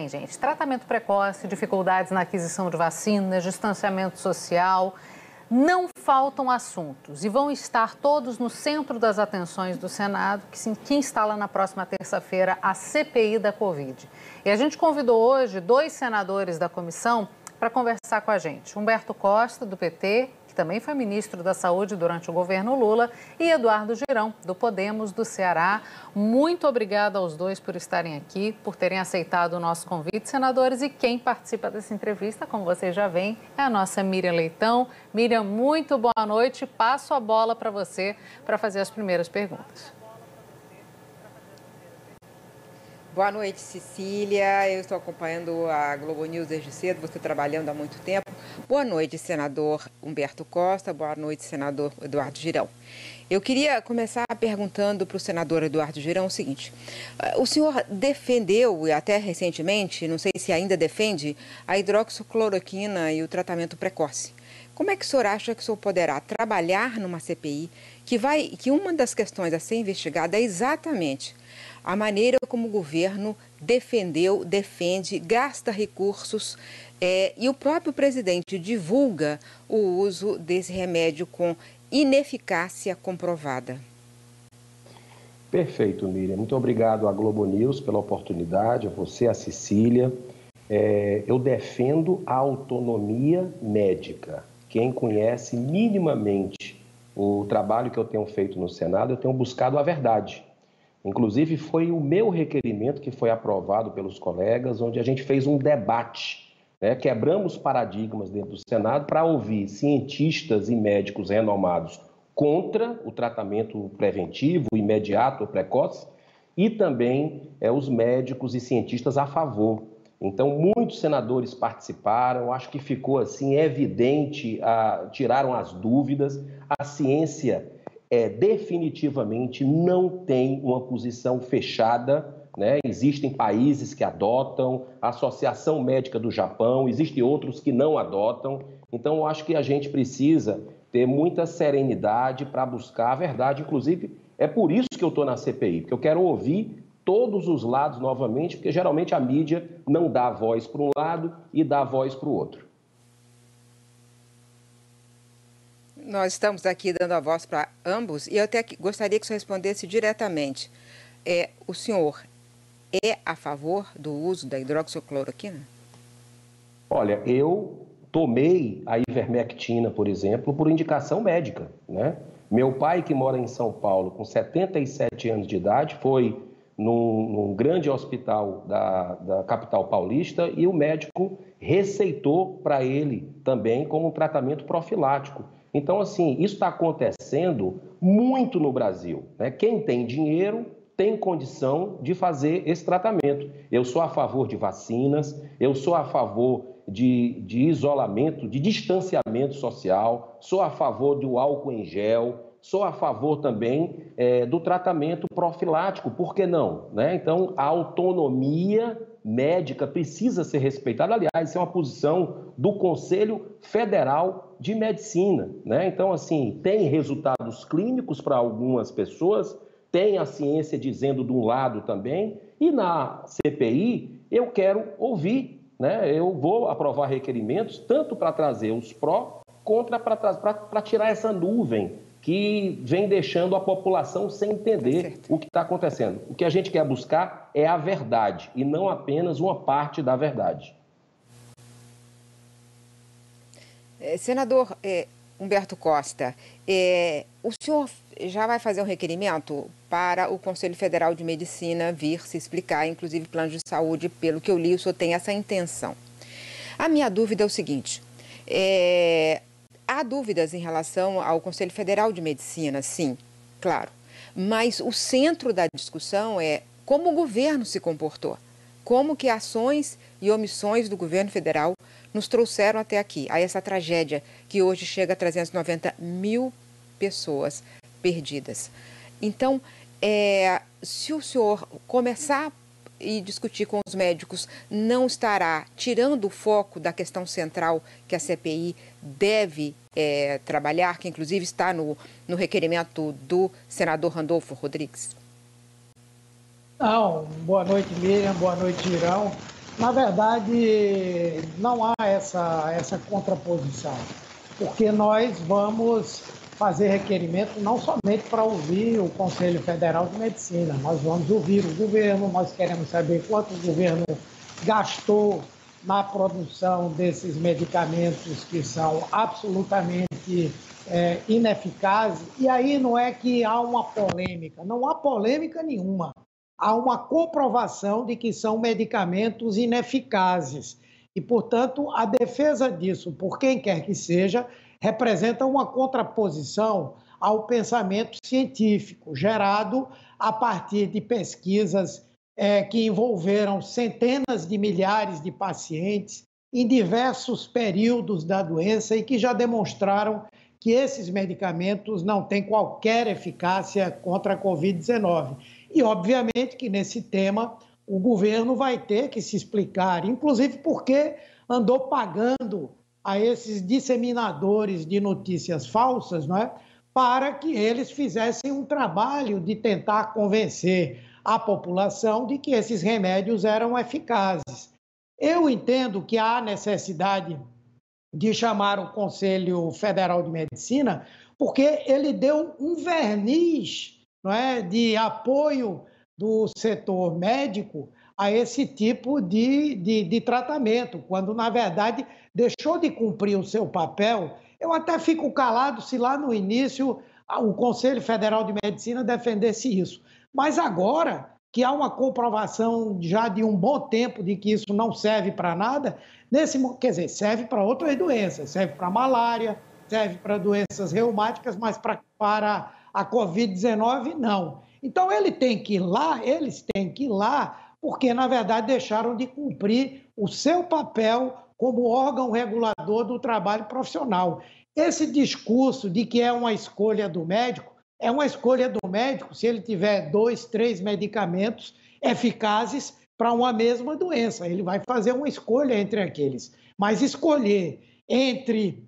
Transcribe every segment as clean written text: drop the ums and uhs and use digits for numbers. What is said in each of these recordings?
bem, gente. Tratamento precoce, dificuldades na aquisição de vacinas, distanciamento social. Não faltam assuntos e vão estar todos no centro das atenções do Senado, que instala na próxima terça-feira a CPI da Covid. E a gente convidou hoje 2 senadores da comissão para conversar com a gente. Humberto Costa, do PT, que também foi ministro da Saúde durante o governo Lula, e Eduardo Girão, do Podemos, do Ceará. Muito obrigada aos 2 por estarem aqui, por terem aceitado o nosso convite, senadores. E quem participa dessa entrevista, como vocês já veem, é a nossa Miriam Leitão. Miriam, muito boa noite. Passo a bola para você para fazer as primeiras perguntas. Boa noite, Cecília. Eu estou acompanhando a Globo News desde cedo, você trabalhando há muito tempo. Boa noite, senador Humberto Costa. Boa noite, senador Eduardo Girão. Eu queria começar perguntando para o senador Eduardo Girão o seguinte. O senhor defendeu, e até recentemente, não sei se ainda defende, a hidroxicloroquina e o tratamento precoce. Como é que o senhor acha que o senhor poderá trabalhar numa CPI que uma das questões a ser investigada é exatamente a maneira como o governo defende, gasta recursos e o próprio presidente divulga o uso desse remédio com ineficácia comprovada? Perfeito, Miriam. Muito obrigado à Globo News pela oportunidade, a você, a Cecília. Eu defendo a autonomia médica. Quem conhece minimamente o trabalho que eu tenho feito no Senado, eu tenho buscado a verdade. Inclusive, foi o meu requerimento que foi aprovado pelos colegas, onde a gente fez um debate, né? Quebramos paradigmas dentro do Senado para ouvir cientistas e médicos renomados contra o tratamento preventivo, imediato ou precoce, e também os médicos e cientistas a favor. Então, muitos senadores participaram, acho que ficou assim evidente, tiraram as dúvidas, a ciência definitivamente não tem uma posição fechada, né? Existem países que adotam, a Associação Médica do Japão, existem outros que não adotam. Então, eu acho que a gente precisa ter muita serenidade para buscar a verdade. Inclusive, é por isso que eu estou na CPI, porque eu quero ouvir todos os lados novamente, porque geralmente a mídia não dá voz para um lado e dá voz para o outro. Nós estamos aqui dando a voz para ambos e eu até gostaria que o senhor respondesse diretamente. O senhor é a favor do uso da hidroxicloroquina? Olha, eu tomei a ivermectina, por exemplo, por indicação médica, né? Meu pai, que mora em São Paulo, com 77 anos de idade, foi num grande hospital da capital paulista e o médico receitou para ele também como um tratamento profilático. Então, assim, isso está acontecendo muito no Brasil, né? Quem tem dinheiro tem condição de fazer esse tratamento. Eu sou a favor de vacinas, eu sou a favor de isolamento, de distanciamento social, sou a favor do álcool em gel, sou a favor também do tratamento profilático, por que não? Né? Então, a autonomia médica precisa ser respeitada. Aliás, isso é uma posição do Conselho Federal de Medicina, né? Então, assim, tem resultados clínicos para algumas pessoas, tem a ciência dizendo de um lado também, e na CPI eu quero ouvir, né? Eu vou aprovar requerimentos tanto para trazer os pró, contra para tirar essa nuvem que vem deixando a população sem entender o que está acontecendo. O que a gente quer buscar é a verdade e não apenas uma parte da verdade. Senador Humberto Costa, o senhor já vai fazer um requerimento para o Conselho Federal de Medicina vir se explicar, inclusive plano de saúde, pelo que eu li, o senhor tem essa intenção. A minha dúvida é o seguinte, há dúvidas em relação ao Conselho Federal de Medicina, sim, claro, mas o centro da discussão é como o governo se comportou, como que ações e omissões do governo federal nos trouxeram até aqui, a essa tragédia que hoje chega a 390 mil pessoas perdidas. Então, se o senhor começar e discutir com os médicos, não estará tirando o foco da questão central que a CPI deve trabalhar, que inclusive está no requerimento do senador Randolfo Rodrigues? Não, boa noite, Miriam, boa noite, Girão. Na verdade, não há essa contraposição, porque nós vamos fazer requerimento não somente para ouvir o Conselho Federal de Medicina, nós vamos ouvir o governo, nós queremos saber quanto o governo gastou na produção desses medicamentos que são absolutamente ineficazes. E aí não é que há uma polêmica, não há polêmica nenhuma. Há uma comprovação de que são medicamentos ineficazes. E, portanto, a defesa disso, por quem quer que seja, representa uma contraposição ao pensamento científico, gerado a partir de pesquisas que envolveram centenas de milhares de pacientes em diversos períodos da doença e que já demonstraram que esses medicamentos não têm qualquer eficácia contra a Covid-19. E, obviamente, que nesse tema o governo vai ter que se explicar, inclusive porque andou pagando a esses disseminadores de notícias falsas, não é? Para que eles fizessem um trabalho de tentar convencer a população de que esses remédios eram eficazes. Eu entendo que há necessidade de chamar o Conselho Federal de Medicina, porque ele deu um verniz, não é, de apoio do setor médico a esse tipo de tratamento, quando, na verdade, deixou de cumprir o seu papel. Eu até fico calado se lá no início o Conselho Federal de Medicina defendesse isso. Mas agora que há uma comprovação já de um bom tempo de que isso não serve para nada, quer dizer, serve para outras doenças, serve para malária, serve para doenças reumáticas, mas para a Covid-19 não. Então eles têm que ir lá, porque na verdade deixaram de cumprir o seu papel como órgão regulador do trabalho profissional. Esse discurso de que é uma escolha do médico, é uma escolha do médico se ele tiver 2, 3 medicamentos eficazes para uma mesma doença. Ele vai fazer uma escolha entre aqueles. Mas escolher entre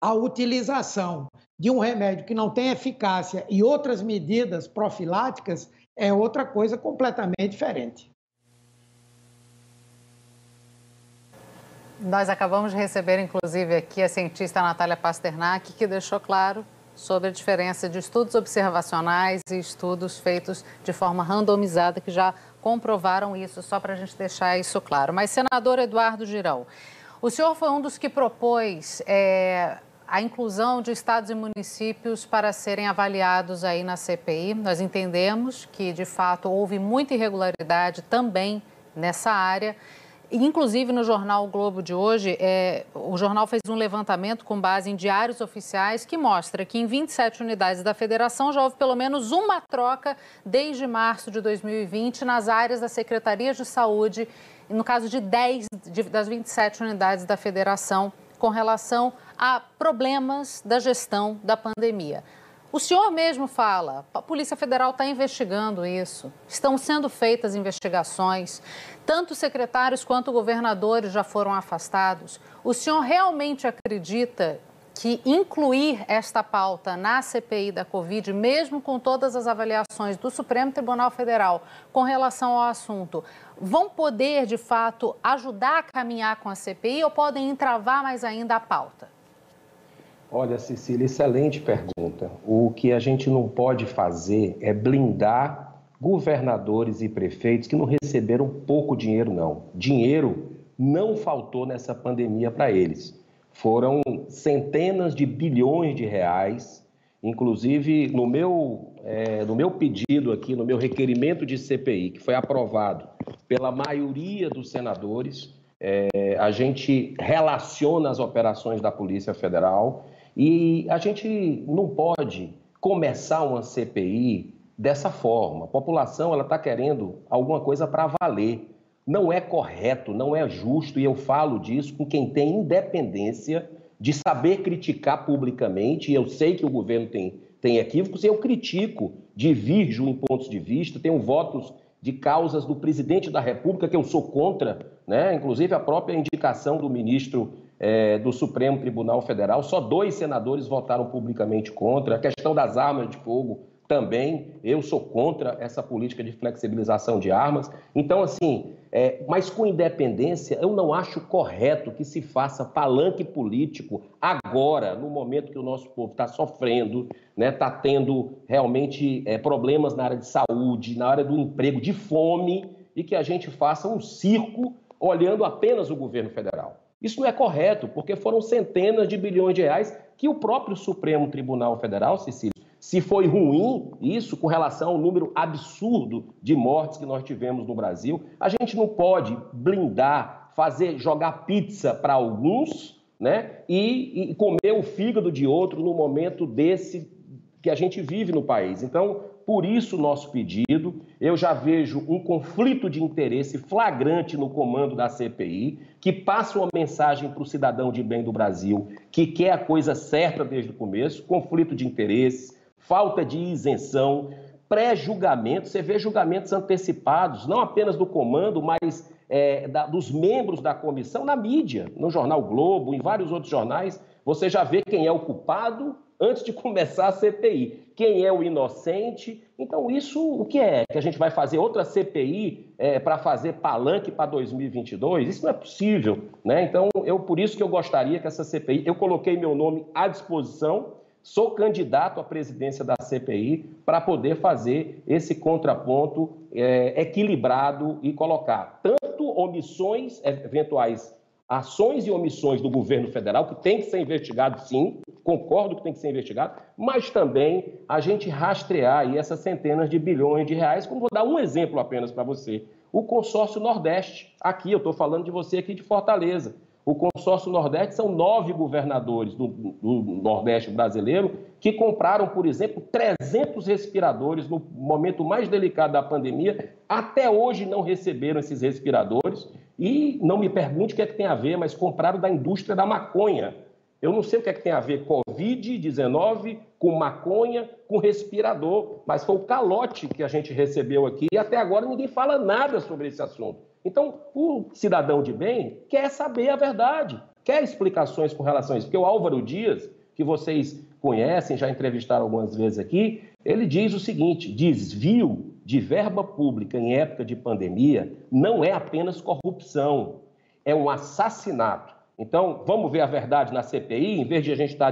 a utilização de um remédio que não tem eficácia e outras medidas profiláticas é outra coisa completamente diferente. Nós acabamos de receber, inclusive, aqui a cientista Natália Pasternak, que deixou claro sobre a diferença de estudos observacionais e estudos feitos de forma randomizada, que já comprovaram isso, só para a gente deixar isso claro. Mas, senador Eduardo Girão, o senhor foi um dos que propôs a inclusão de estados e municípios para serem avaliados aí na CPI. Nós entendemos que, de fato, houve muita irregularidade também nessa área. Inclusive, no jornal O Globo de hoje, o jornal fez um levantamento com base em diários oficiais que mostra que em 27 unidades da federação já houve pelo menos uma troca desde março de 2020 nas áreas das secretarias de saúde, no caso de 10 das 27 unidades da federação, com relação a problemas da gestão da pandemia. O senhor mesmo fala, a Polícia Federal está investigando isso, estão sendo feitas investigações, tanto secretários quanto governadores já foram afastados. O senhor realmente acredita que incluir esta pauta na CPI da Covid, mesmo com todas as avaliações do Supremo Tribunal Federal com relação ao assunto, vão poder, de fato, ajudar a caminhar com a CPI ou podem entravar mais ainda a pauta? Olha, Cecília, excelente pergunta. O que a gente não pode fazer é blindar governadores e prefeitos que não receberam pouco dinheiro, não. Dinheiro não faltou nessa pandemia para eles. Foram centenas de bilhões de reais, inclusive no meu pedido aqui, no meu requerimento de CPI, que foi aprovado pela maioria dos senadores, a gente relaciona as operações da Polícia Federal e a gente não pode começar uma CPI dessa forma. A população está querendo alguma coisa para valer. Não é correto, não é justo, e eu falo disso com quem tem independência de saber criticar publicamente, e eu sei que o governo tem equívocos, e eu critico, divirjo em pontos de vista, tenho votos de causas do presidente da República que eu sou contra, né? Inclusive a própria indicação do ministro do Supremo Tribunal Federal, só 2 senadores votaram publicamente contra, a questão das armas de fogo também. Eu sou contra essa política de flexibilização de armas. Então, assim, mas com independência, eu não acho correto que se faça palanque político agora, no momento que o nosso povo está sofrendo, né, está tendo realmente problemas na área de saúde, na área do emprego, de fome, e que a gente faça um circo olhando apenas o governo federal. Isso não é correto, porque foram centenas de bilhões de reais que o próprio Supremo Tribunal Federal, Cecília, se foi ruim isso com relação ao número absurdo de mortes que nós tivemos no Brasil, a gente não pode blindar, jogar pizza para alguns, né, e comer o fígado de outro no momento desse que a gente vive no país. Então, por isso o nosso pedido. Eu já vejo um conflito de interesse flagrante no comando da CPI, que passa uma mensagem para o cidadão de bem do Brasil, que quer a coisa certa desde o começo, conflito de interesse, falta de isenção, pré-julgamento. Você vê julgamentos antecipados, não apenas do comando, mas dos membros da comissão na mídia, no Jornal Globo, em vários outros jornais. Você já vê quem é o culpado antes de começar a CPI, quem é o inocente. Então, isso o que é? Que a gente vai fazer outra CPI para fazer palanque para 2022? Isso não é possível, né? Então, por isso que eu gostaria que essa CPI... Eu coloquei meu nome à disposição, sou candidato à presidência da CPI para poder fazer esse contraponto equilibrado e colocar tanto omissões, eventuais ações e omissões do governo federal, que tem que ser investigado, sim, concordo que tem que ser investigado, mas também a gente rastrear aí essas centenas de bilhões de reais, como vou dar um exemplo apenas para você. O consórcio Nordeste, aqui, eu estou falando de você aqui de Fortaleza. O consórcio Nordeste são 9 governadores do Nordeste brasileiro que compraram, por exemplo, 300 respiradores no momento mais delicado da pandemia. Até hoje não receberam esses respiradores. E não me pergunte o que é que tem a ver, mas compraram da indústria da maconha. Eu não sei o que é que tem a ver Covid-19 com maconha, com respirador, mas foi o calote que a gente recebeu aqui e até agora ninguém fala nada sobre esse assunto. Então, o cidadão de bem quer saber a verdade, quer explicações com relação a isso. Porque o Álvaro Dias, que vocês conhecem, já entrevistaram algumas vezes aqui, ele diz o seguinte: desvio de verba pública em época de pandemia não é apenas corrupção, é um assassinato. Então, vamos ver a verdade na CPI, em vez de a gente estar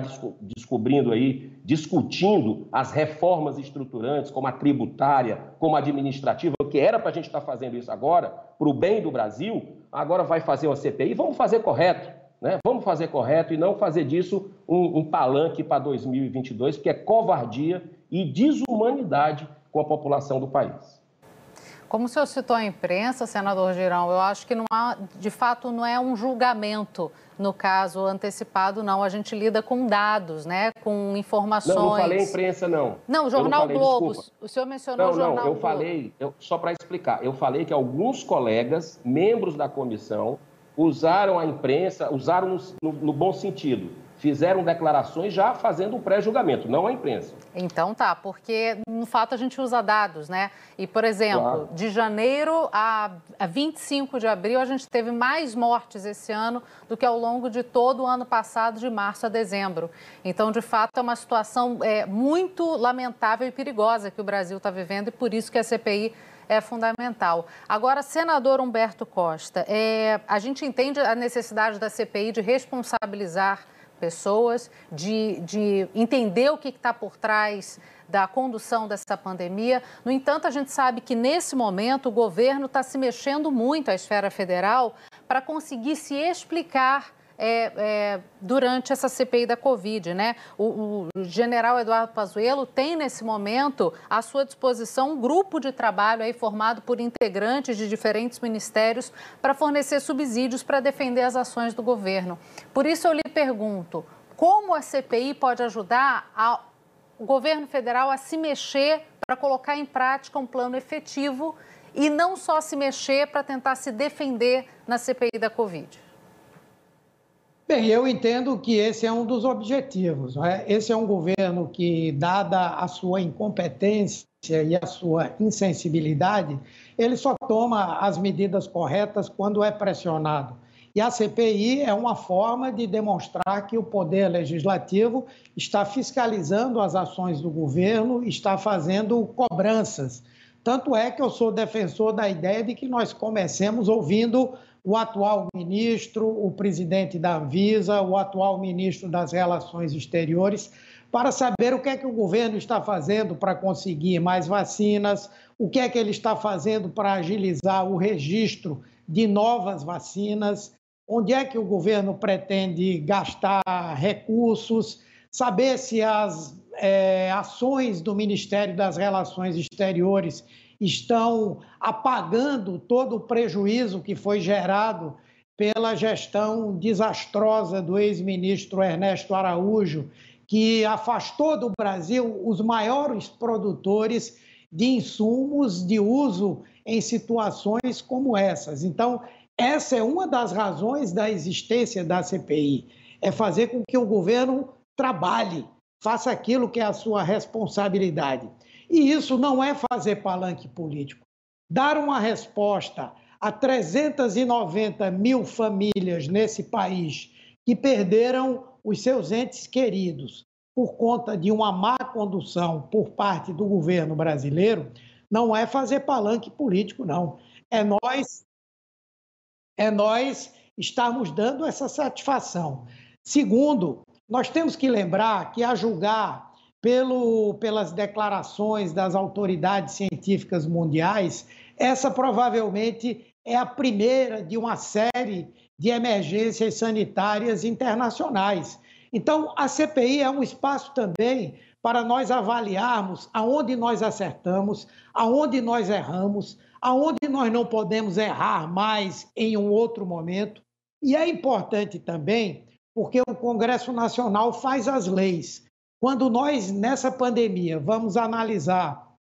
discutindo as reformas estruturantes, como a tributária, como a administrativa, que era para a gente estar fazendo isso agora, para o bem do Brasil, agora vai fazer uma CPI, vamos fazer correto, né? Vamos fazer correto e não fazer disso um palanque para 2022, porque é covardia e desumanidade com a população do país. Como o senhor citou a imprensa, senador Girão, eu acho que de fato não é um julgamento no caso antecipado, não. A gente lida com dados, né? Com informações. Não falei imprensa, não. Não, Jornal Globo. Desculpa. O senhor mencionou o Jornal Globo. Eu falei, só para explicar, eu falei que alguns colegas, membros da comissão, usaram a imprensa, usaram no bom sentido. Fizeram declarações já fazendo um pré-julgamento, não a imprensa. Então tá, porque no fato a gente usa dados, né? E, por exemplo, claro, de janeiro a 25 de abril, a gente teve mais mortes esse ano do que ao longo de todo o ano passado, de março a dezembro. Então, de fato, é uma situação muito lamentável e perigosa que o Brasil está vivendo e por isso que a CPI é fundamental. Agora, senador Humberto Costa, a gente entende a necessidade da CPI de responsabilizar pessoas, de entender o que está por trás da condução dessa pandemia. No entanto, a gente sabe que, nesse momento, o governo está se mexendo muito, a esfera federal, para conseguir se explicar durante essa CPI da Covid, né? O general Eduardo Pazuello tem, nesse momento, à sua disposição um grupo de trabalho aí formado por integrantes de diferentes ministérios para fornecer subsídios para defender as ações do governo. Por isso eu lhe pergunto, como a CPI pode ajudar o governo federal a se mexer para colocar em prática um plano efetivo e não só se mexer para tentar se defender na CPI da Covid? Bem, eu entendo que esse é um dos objetivos, não é? Esse é um governo que, dada a sua incompetência e a sua insensibilidade, ele só toma as medidas corretas quando é pressionado. E a CPI é uma forma de demonstrar que o Poder Legislativo está fiscalizando as ações do governo, está fazendo cobranças. Tanto é que eu sou defensor da ideia de que nós comecemos ouvindo o atual ministro, o presidente da Anvisa, o atual ministro das Relações Exteriores, para saber o que é que o governo está fazendo para conseguir mais vacinas, o que é que ele está fazendo para agilizar o registro de novas vacinas, onde é que o governo pretende gastar recursos, saber se as ações do Ministério das Relações Exteriores estão apagando todo o prejuízo que foi gerado pela gestão desastrosa do ex-ministro Ernesto Araújo, que afastou do Brasil os maiores produtores de insumos de uso em situações como essas. Então, essa é uma das razões da existência da CPI, é fazer com que o governo trabalhe, faça aquilo que é a sua responsabilidade. E isso não é fazer palanque político. Dar uma resposta a 390 mil famílias nesse país que perderam os seus entes queridos por conta de uma má condução por parte do governo brasileiro, não é fazer palanque político, não. É nós estarmos dando essa satisfação. Segundo, nós temos que lembrar que, a julgar pelas declarações das autoridades científicas mundiais, essa provavelmente é a primeira de uma série de emergências sanitárias internacionais. Então, a CPI é um espaço também para nós avaliarmos aonde nós acertamos, aonde nós erramos, aonde nós não podemos errar mais em um outro momento. E é importante também porque o Congresso Nacional faz as leis. Quando nós, nessa pandemia, vamos analisar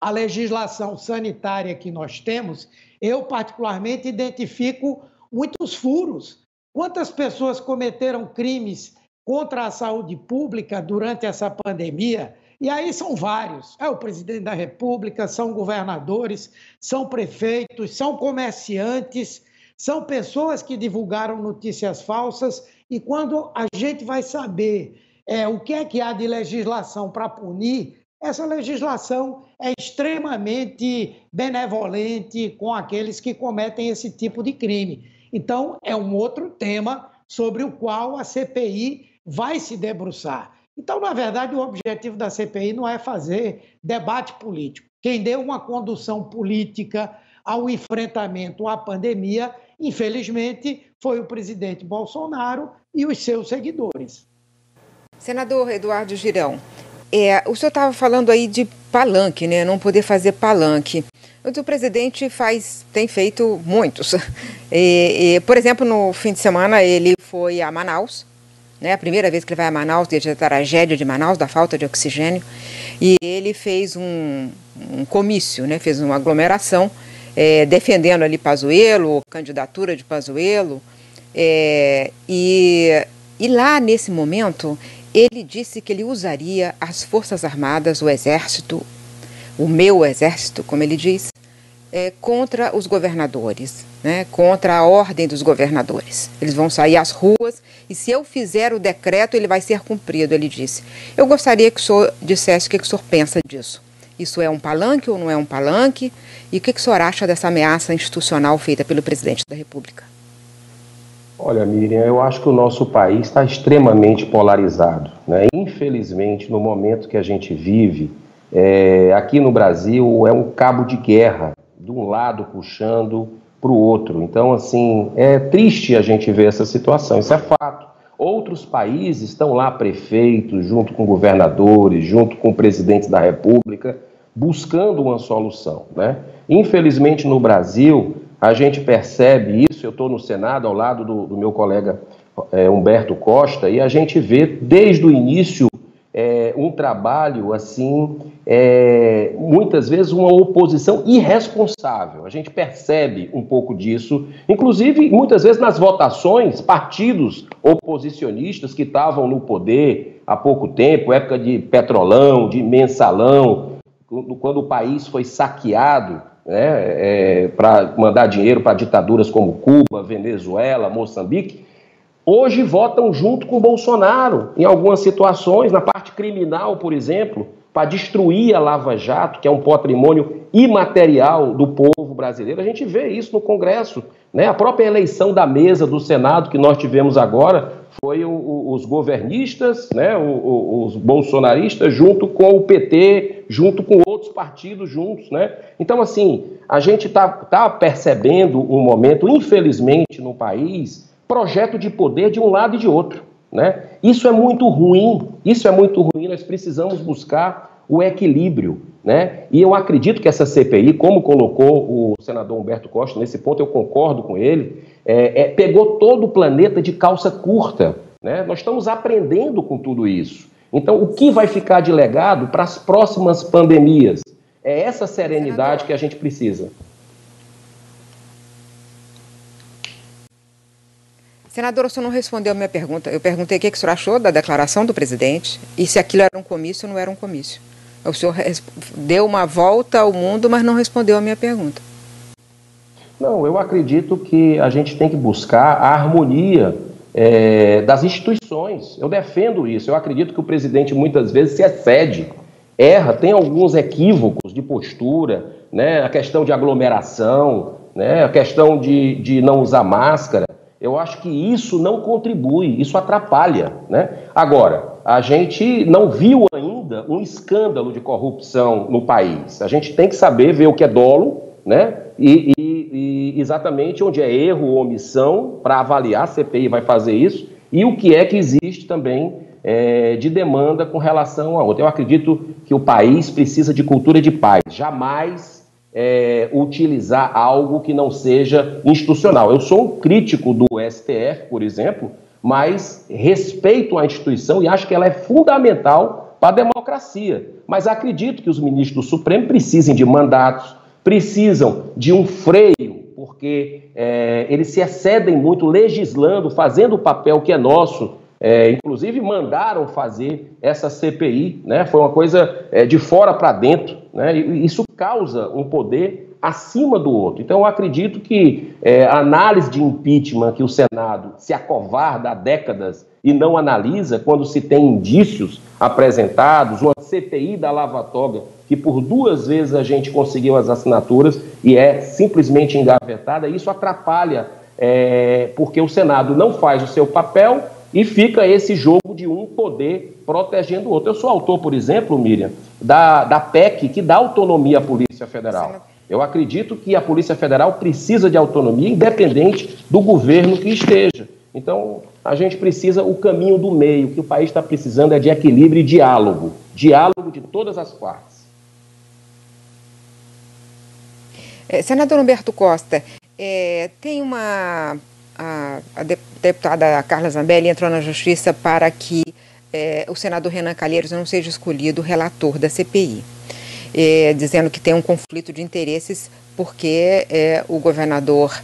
a legislação sanitária que nós temos, eu, particularmente, identifico muitos furos. Quantas pessoas cometeram crimes contra a saúde pública durante essa pandemia? E aí são vários. É o presidente da República, são governadores, são prefeitos, são comerciantes, são pessoas que divulgaram notícias falsas. E quando a gente vai saber o que é que há de legislação para punir, essa legislação é extremamente benevolente com aqueles que cometem esse tipo de crime. Então, é um outro tema sobre o qual a CPI vai se debruçar. Então, na verdade, o objetivo da CPI não é fazer debate político. Quem deu uma condução política ao enfrentamento à pandemia, infelizmente, foi o presidente Bolsonaro e os seus seguidores. Senador Eduardo Girão, o senhor estava falando aí de palanque, né? Não poder fazer palanque. O presidente tem feito muitos. Por exemplo, no fim de semana ele foi a Manaus, né? A primeira vez que ele vai a Manaus, desde a tragédia de Manaus, da falta de oxigênio, e ele fez um comício, né? Fez uma aglomeração, defendendo ali Pazuello, candidatura de Pazuello, e lá nesse momento ele disse que ele usaria as Forças Armadas, o Exército, o meu Exército, como ele diz, contra os governadores, né? Contra a ordem dos governadores. Eles vão sair às ruas e, se eu fizer o decreto, ele vai ser cumprido, ele disse. Eu gostaria que o senhor dissesse o que o senhor pensa disso. Isso é um palanque ou não é um palanque? E o que o senhor acha dessa ameaça institucional feita pelo presidente da República? Olha, Miriam, eu acho que o nosso país está extremamente polarizado, né? Infelizmente, no momento que a gente vive, aqui no Brasil é um cabo de guerra, de um lado puxando para o outro. Então, assim, é triste a gente ver essa situação, isso é fato. Outros países estão lá, prefeitos, junto com governadores, junto com presidentes da República, buscando uma solução, né? Infelizmente, no Brasil, a gente percebe isso. Eu estou no Senado ao lado do meu colega Humberto Costa, e a gente vê desde o início um trabalho, assim, muitas vezes uma oposição irresponsável. A gente percebe um pouco disso, inclusive, muitas vezes nas votações, partidos oposicionistas que estavam no poder há pouco tempo, época de Petrolão, de Mensalão, quando o país foi saqueado, né, para mandar dinheiro para ditaduras como Cuba, Venezuela, Moçambique, hoje votam junto com Bolsonaro em algumas situações, na parte criminal, por exemplo, para destruir a Lava Jato, que é um patrimônio imaterial do povo brasileiro. A gente vê isso no Congresso, né? A própria eleição da mesa do Senado que nós tivemos agora foi os governistas, né? Os bolsonaristas junto com o PT, junto com outros partidos juntos, né? Então, assim, a gente tá percebendo um momento, infelizmente, no país, projeto de poder de um lado e de outro, né? Isso é muito ruim, nós precisamos buscar o equilíbrio, né? E eu acredito que essa CPI, como colocou o senador Humberto Costa, nesse ponto eu concordo com ele, pegou todo o planeta de calça curta, né? Nós estamos aprendendo com tudo isso. Então, o que vai ficar de legado para as próximas pandemias? É essa serenidade que a gente precisa. Senador, o senhor não respondeu a minha pergunta. Eu perguntei o que o senhor achou da declaração do presidente e se aquilo era um comício ou não era um comício. O senhor deu uma volta ao mundo, mas não respondeu a minha pergunta. Não, eu acredito que a gente tem que buscar a harmonia das instituições. Eu defendo isso. Eu acredito que o presidente muitas vezes se excede, erra, tem alguns equívocos de postura, né? A questão de aglomeração, né? A questão de não usar máscara. Eu acho que isso não contribui, isso atrapalha, né? Agora, a gente não viu ainda um escândalo de corrupção no país. A gente tem que saber ver o que é dolo, né? E exatamente onde é erro ou omissão para avaliar, a CPI vai fazer isso, e o que é que existe também de demanda com relação a outra. Eu acredito que o país precisa de cultura de paz, jamais utilizar algo que não seja institucional. Eu sou um crítico do STF, por exemplo, mas respeito a instituição e acho que ela é fundamental para a democracia. Mas acredito que os ministros do Supremo precisem de mandatos, precisam de um freio, porque eles se excedem muito legislando, fazendo o papel que é nosso. Inclusive mandaram fazer essa CPI, né? Foi uma coisa de fora para dentro, né? E isso causa um poder acima do outro. Então eu acredito que a análise de impeachment que o Senado se acovarda há décadas e não analisa quando se tem indícios apresentados, uma CPI da Lava Toga, que por 2 vezes a gente conseguiu as assinaturas e é simplesmente engavetada, isso atrapalha, porque o Senado não faz o seu papel e fica esse jogo de um poder protegendo o outro. Eu sou autor, por exemplo, Miriam, da PEC que dá autonomia à Polícia Federal. Eu acredito que a Polícia Federal precisa de autonomia, independente do governo que esteja. Então, a gente precisa o caminho do meio. O que o país está precisando é de equilíbrio e diálogo. Diálogo de todas as partes. Senador Humberto Costa, tem a deputada Carla Zambelli entrou na Justiça para que o senador Renan Calheiros não seja escolhido relator da CPI, dizendo que tem um conflito de interesses porque o governador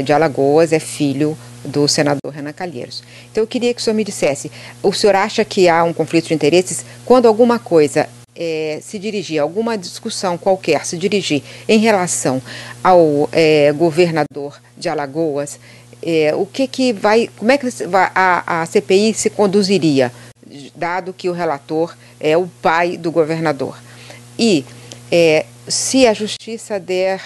de Alagoas é filho do senador Renan Calheiros. Então eu queria que o senhor me dissesse, o senhor acha que há um conflito de interesses quando alguma coisa se dirigir, alguma discussão qualquer se dirigir em relação ao governador de Alagoas, como é que a CPI se conduziria, dado que o relator é o pai do governador? E se a justiça der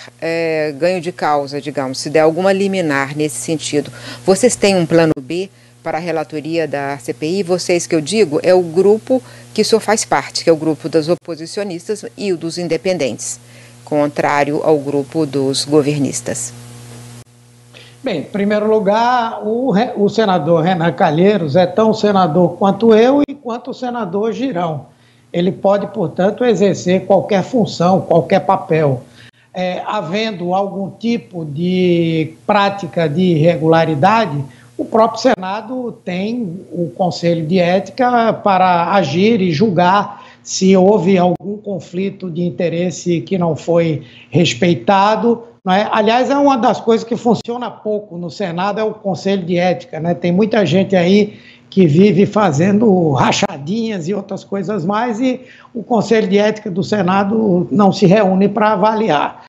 ganho de causa, digamos, se der alguma liminar nesse sentido, vocês têm um plano B para a relatoria da CPI? Vocês, que eu digo, é o grupo que o senhor faz parte, que é o grupo dos oposicionistas e o dos independentes, contrário ao grupo dos governistas. Bem, em primeiro lugar, o senador Renan Calheiros é tão senador quanto eu e quanto o senador Girão. Ele pode, portanto, exercer qualquer função, qualquer papel. Havendo algum tipo de prática de irregularidade, o próprio Senado tem o Conselho de Ética para agir e julgar se houve algum conflito de interesse que não foi respeitado. Não é? Aliás, é uma das coisas que funciona pouco no Senado, é o Conselho de Ética, né? Tem muita gente aí que vive fazendo rachadinhas e outras coisas mais, e o Conselho de Ética do Senado não se reúne para avaliar.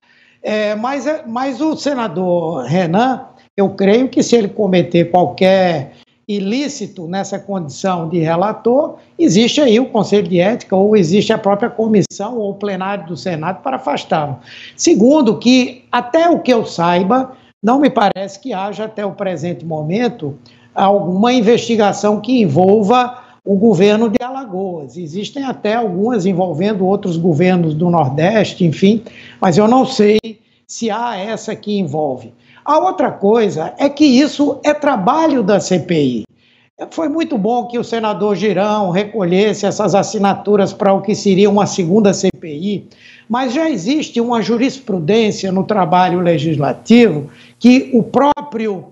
Mas o senador Renan, eu creio que se ele cometer qualquer ilícito nessa condição de relator, existe aí o Conselho de Ética, ou existe a própria comissão ou o plenário do Senado para afastá-lo. Segundo, que até o que eu saiba, não me parece que haja até o presente momento alguma investigação que envolva o governo de Alagoas. Existem até algumas envolvendo outros governos do Nordeste, enfim, mas eu não sei se há essa que envolve. A outra coisa é que isso é trabalho da CPI. Foi muito bom que o senador Girão recolhesse essas assinaturas para o que seria uma segunda CPI, mas já existe uma jurisprudência no trabalho legislativo que o próprio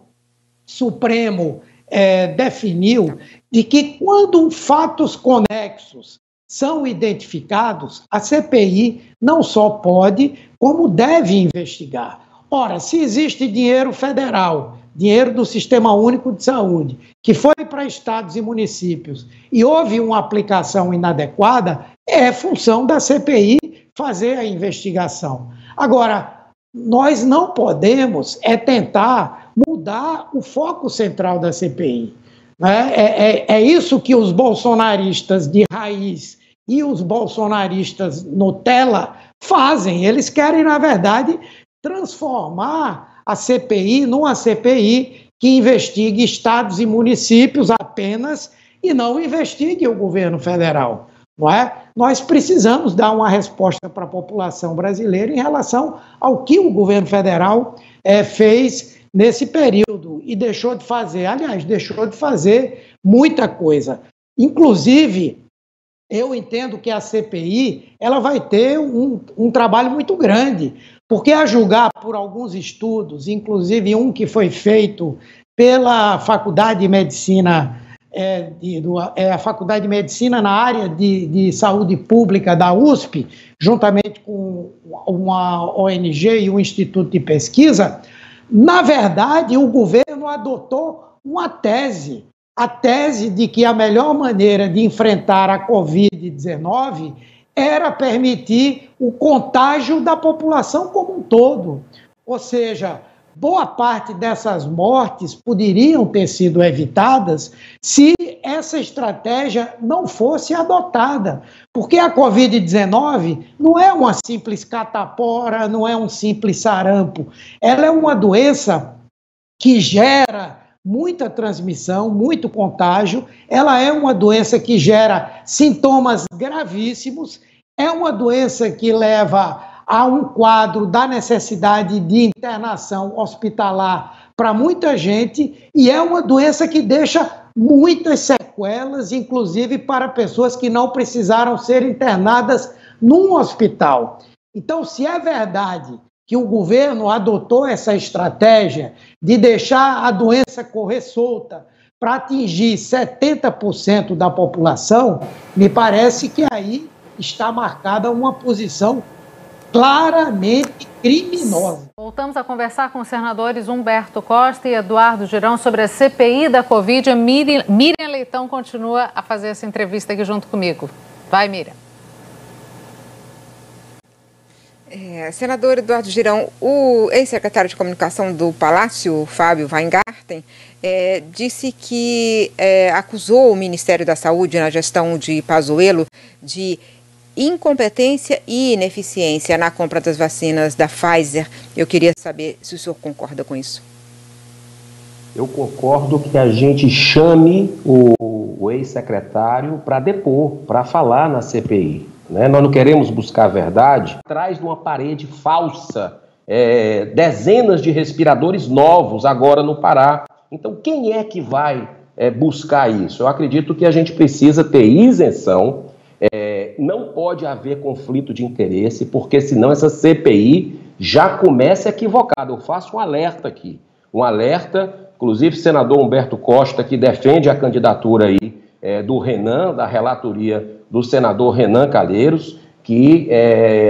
Supremo definiu de que quando fatos conexos são identificados, a CPI não só pode, como deve investigar. Ora, se existe dinheiro federal, dinheiro do Sistema Único de Saúde, que foi para estados e municípios e houve uma aplicação inadequada, é função da CPI fazer a investigação. Agora, nós não podemos tentar mudar o foco central da CPI. Né? É isso que os bolsonaristas de raiz e os bolsonaristas Nutella fazem. Eles querem, na verdade, transformar a CPI numa CPI que investigue estados e municípios apenas e não investigue o governo federal. Não é? Nós precisamos dar uma resposta para a população brasileira em relação ao que o governo federal fez nesse período e deixou de fazer. Aliás, deixou de fazer muita coisa. Inclusive, eu entendo que a CPI ela vai ter um trabalho muito grande, porque a julgar por alguns estudos, inclusive um que foi feito pela Faculdade de Medicina, a Faculdade de Medicina na área de saúde pública da USP, juntamente com uma ONG e um instituto de pesquisa, na verdade, o governo adotou uma tese, a tese de que a melhor maneira de enfrentar a Covid-19 era permitir o contágio da população como um todo. Ou seja, boa parte dessas mortes poderiam ter sido evitadas se essa estratégia não fosse adotada. Porque a Covid-19 não é uma simples catapora, não é um simples sarampo. Ela é uma doença que gera muita transmissão, muito contágio, ela é uma doença que gera sintomas gravíssimos, é uma doença que leva a um quadro da necessidade de internação hospitalar para muita gente e é uma doença que deixa muitas sequelas, inclusive para pessoas que não precisaram ser internadas num hospital. Então, se é verdade que o governo adotou essa estratégia de deixar a doença correr solta para atingir 70% da população, me parece que aí está marcada uma posição claramente criminosa. Voltamos a conversar com os senadores Humberto Costa e Eduardo Girão sobre a CPI da Covid. A Miriam Leitão continua a fazer essa entrevista aqui junto comigo. Vai, Miriam. Senador Eduardo Girão, o ex-secretário de Comunicação do Palácio, Fábio Weingarten, disse que acusou o Ministério da Saúde na gestão de Pazuello de incompetência e ineficiência na compra das vacinas da Pfizer. Eu queria saber se o senhor concorda com isso. Eu concordo que a gente chame o ex-secretário para depor, para falar na CPI. Né? Nós não queremos buscar a verdade atrás de uma parede falsa, dezenas de respiradores novos agora no Pará. Então, quem é que vai buscar isso? Eu acredito que a gente precisa ter isenção, não pode haver conflito de interesse, porque senão essa CPI já começa equivocada. Eu faço um alerta aqui, inclusive o senador Humberto Costa, que defende a candidatura aí do Renan, da relatoria do senador Renan Calheiros, que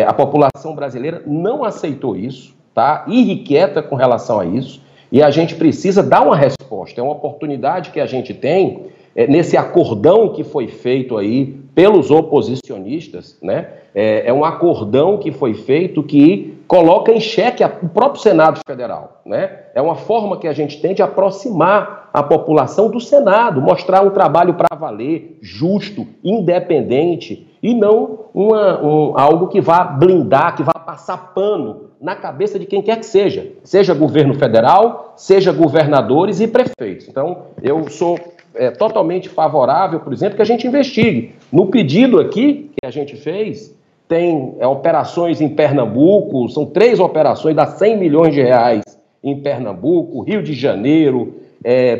a população brasileira não aceitou isso, tá? Irrequieta com relação a isso, e a gente precisa dar uma resposta. É uma oportunidade que a gente tem nesse acordão que foi feito aí pelos oposicionistas, né? É um acordão que foi feito que coloca em xeque o próprio Senado Federal, né? É uma forma que a gente tem de aproximar a população do Senado, mostrar um trabalho para valer, justo, independente, e não algo que vá blindar, que vá passar pano na cabeça de quem quer que seja governo federal, seja governadores e prefeitos. Então, eu sou totalmente favorável, por exemplo, que a gente investigue. No pedido aqui que a gente fez, tem operações em Pernambuco, são 3 operações, dá 100 milhões de reais em Pernambuco, Rio de Janeiro,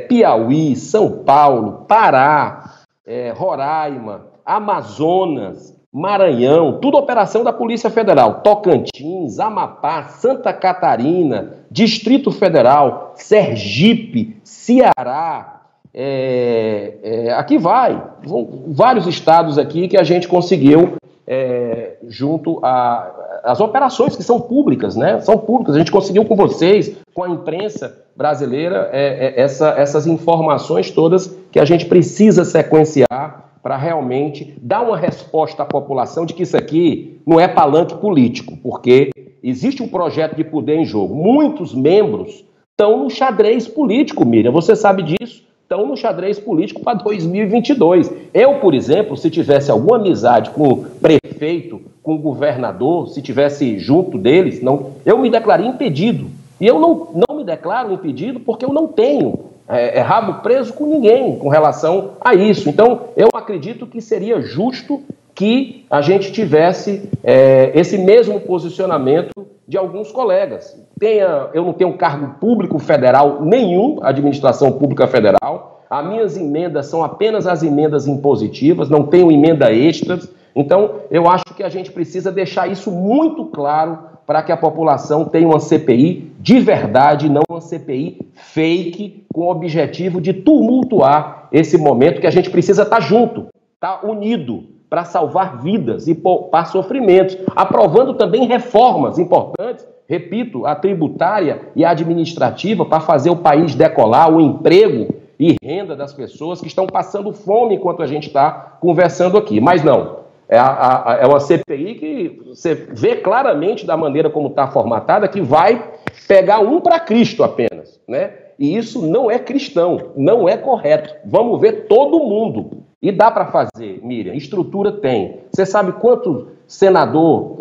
Piauí, São Paulo, Pará, Roraima, Amazonas, Maranhão, tudo operação da Polícia Federal, Tocantins, Amapá, Santa Catarina, Distrito Federal, Sergipe, Ceará, aqui vários estados aqui que a gente conseguiu junto às operações que são públicas, né? São públicas, a gente conseguiu com vocês, com a imprensa brasileira, essas informações todas que a gente precisa sequenciar para realmente dar uma resposta à população de que isso aqui não é palanque político, porque existe um projeto de poder em jogo. Muitos membros estão no xadrez político, Miriam, você sabe disso, estão no xadrez político para 2022. Eu, por exemplo, se tivesse alguma amizade com o prefeito, com o governador, se tivesse junto deles, eu me declararia impedido. E eu não me declaro impedido porque eu não tenho rabo preso com ninguém com relação a isso. Então, eu acredito que seria justo que a gente tivesse esse mesmo posicionamento de alguns colegas. Eu não tenho cargo público federal nenhum, administração pública federal. As minhas emendas são apenas as emendas impositivas, não tenho emenda extras. Então, eu acho que a gente precisa deixar isso muito claro para que a população tenha uma CPI de verdade, não uma CPI fake, com o objetivo de tumultuar esse momento que a gente precisa estar junto, estar unido, para salvar vidas e poupar sofrimentos, aprovando também reformas importantes, repito, a tributária e a administrativa, para fazer o país decolar, o emprego e renda das pessoas que estão passando fome enquanto a gente está conversando aqui. Mas não. É uma CPI que você vê claramente da maneira como está formatada que vai pegar um para Cristo apenas, né? E isso não é cristão, não é correto. Vamos ver todo mundo. E dá para fazer, Miriam, estrutura tem. Você sabe quanto senador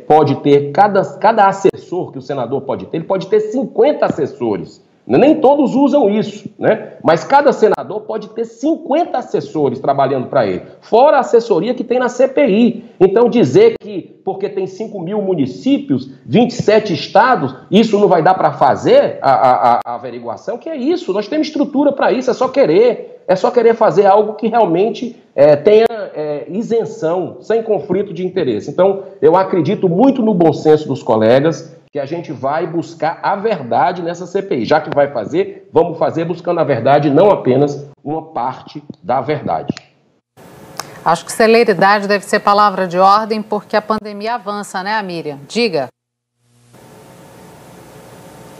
pode ter, cada assessor que o senador pode ter, ele pode ter 50 assessores. Nem todos usam isso, né? Mas cada senador pode ter 50 assessores trabalhando para ele, fora a assessoria que tem na CPI. Então dizer que porque tem 5 mil municípios, 27 estados, isso não vai dar para fazer a averiguação, que é isso, nós temos estrutura para isso, é só querer fazer algo que realmente tenha isenção, sem conflito de interesse. Então eu acredito muito no bom senso dos colegas, que a gente vai buscar a verdade nessa CPI. Já que vai fazer, vamos fazer buscando a verdade, não apenas uma parte da verdade. Acho que celeridade deve ser palavra de ordem, porque a pandemia avança, né, Miriam? Diga.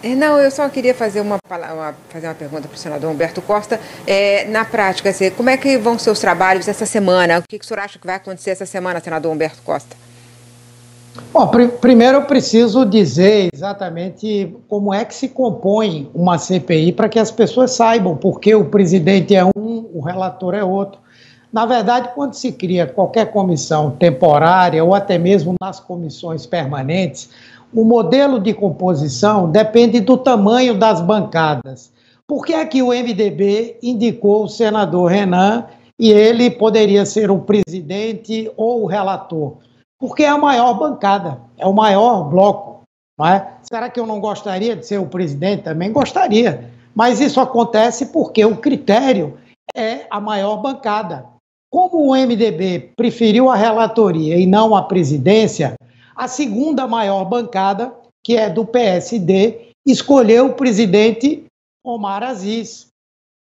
Não, eu só queria fazer uma pergunta para o senador Humberto Costa. Na prática, como é que vão ser os trabalhos essa semana? O que o senhor acha que vai acontecer essa semana, senador Humberto Costa? Bom, primeiro eu preciso dizer exatamente como é que se compõe uma CPI para que as pessoas saibam, porque o presidente é um, o relator é outro. Na verdade, quando se cria qualquer comissão temporária ou até mesmo nas comissões permanentes, o modelo de composição depende do tamanho das bancadas. Por que é que o MDB indicou o senador Renan e ele poderia ser o presidente ou o relator? Porque é a maior bancada, é o maior bloco, não é? Será que eu não gostaria de ser o presidente? Também gostaria, mas isso acontece porque o critério é a maior bancada. Como o MDB preferiu a relatoria e não a presidência, a segunda maior bancada, que é do PSD, escolheu o presidente Omar Aziz.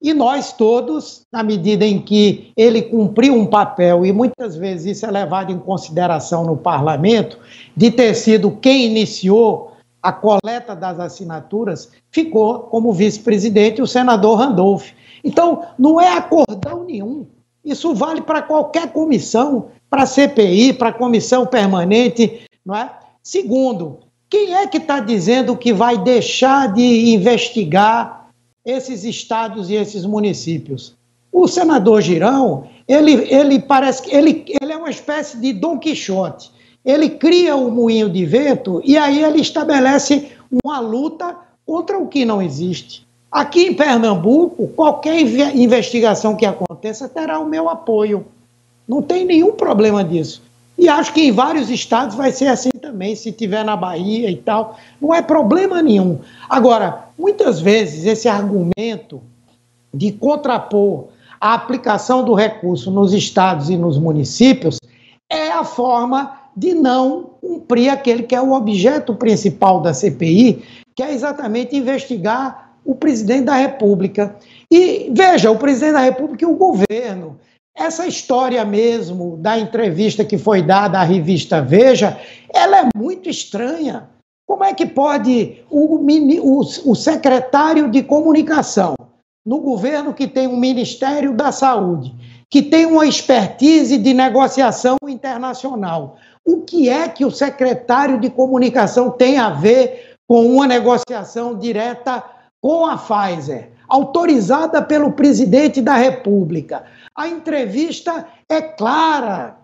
E nós todos, na medida em que ele cumpriu um papel, e muitas vezes isso é levado em consideração no parlamento, de ter sido quem iniciou a coleta das assinaturas, ficou como vice-presidente o senador Randolph. Então, não é acordão nenhum. Isso vale para qualquer comissão, para a CPI, para a comissão permanente, não é? Segundo, Quem é que está dizendo que vai deixar de investigar esses estados e esses municípios? O senador Girão, ele parece que ele é uma espécie de Dom Quixote. Ele cria o moinho de vento e aí ele estabelece uma luta contra o que não existe. Aqui em Pernambuco, qualquer investigação que aconteça terá o meu apoio. Não tem nenhum problema disso. E acho que em vários estados vai ser assim também, se tiver na Bahia e tal. Não é problema nenhum. Agora, muitas vezes esse argumento de contrapor a aplicação do recurso nos estados e nos municípios é a forma de não cumprir aquele que é o objeto principal da CPI, que é exatamente investigar o presidente da República. E, veja, o presidente da República e o governo. Essa história mesmo da entrevista que foi dada à revista Veja, ela é muito estranha. Como é que pode o secretário de comunicação no governo que tem um Ministério da Saúde, que tem uma expertise de negociação internacional, o que é que o secretário de comunicação tem a ver com uma negociação direta com a Pfizer, autorizada pelo presidente da República? A entrevista é clara,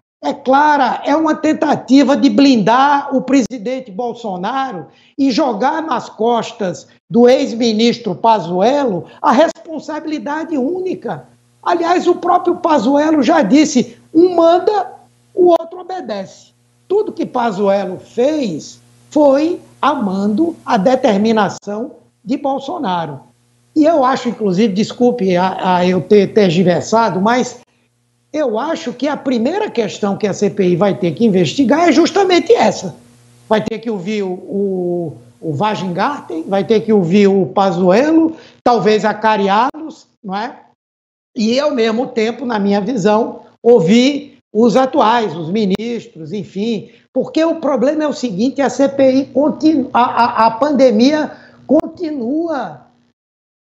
é uma tentativa de blindar o presidente Bolsonaro e jogar nas costas do ex-ministro Pazuello a responsabilidade única. Aliás, o próprio Pazuello já disse, um manda, o outro obedece. Tudo que Pazuello fez foi amando a determinação de Bolsonaro. E eu acho, inclusive, desculpe eu ter tergiversado, mas eu acho que a primeira questão que a CPI vai ter que investigar é justamente essa. Vai ter que ouvir o Wajngarten, vai ter que ouvir o Pazuello, talvez a Carialos, não é? E, ao mesmo tempo, na minha visão, ouvir os atuais, os ministros, enfim. Porque o problema é o seguinte, a CPI continua, a pandemia continua.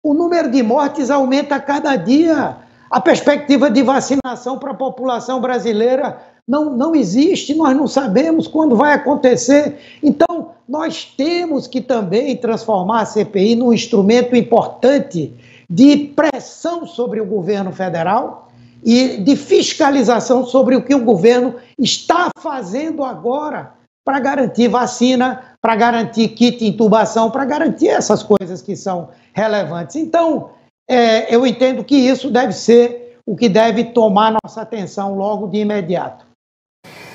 O número de mortes aumenta a cada dia. A perspectiva de vacinação para a população brasileira não existe, nós não sabemos quando vai acontecer. Então, nós temos que também transformar a CPI num instrumento importante de pressão sobre o governo federal e de fiscalização sobre o que o governo está fazendo agora para garantir vacina, para garantir kit de intubação, para garantir essas coisas que são relevantes. Então, eu entendo que isso deve ser o que deve tomar nossa atenção logo de imediato.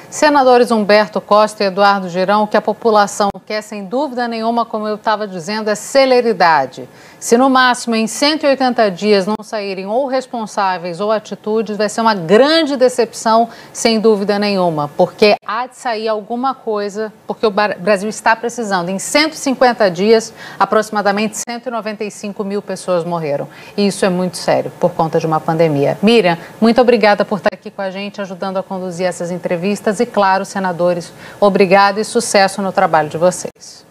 Senadores Humberto Costa e Eduardo Girão, o que a população quer, sem dúvida nenhuma, como eu estava dizendo, é celeridade. Se no máximo em 180 dias não saírem ou responsáveis ou atitudes, vai ser uma grande decepção, sem dúvida nenhuma, porque há de sair alguma coisa, porque o Brasil está precisando. Em 150 dias, aproximadamente 195 mil pessoas morreram. E isso é muito sério, por conta de uma pandemia. Miriam, muito obrigada por estar aqui com a gente, ajudando a conduzir essas entrevistas. E, claro, senadores, obrigado e sucesso no trabalho de vocês.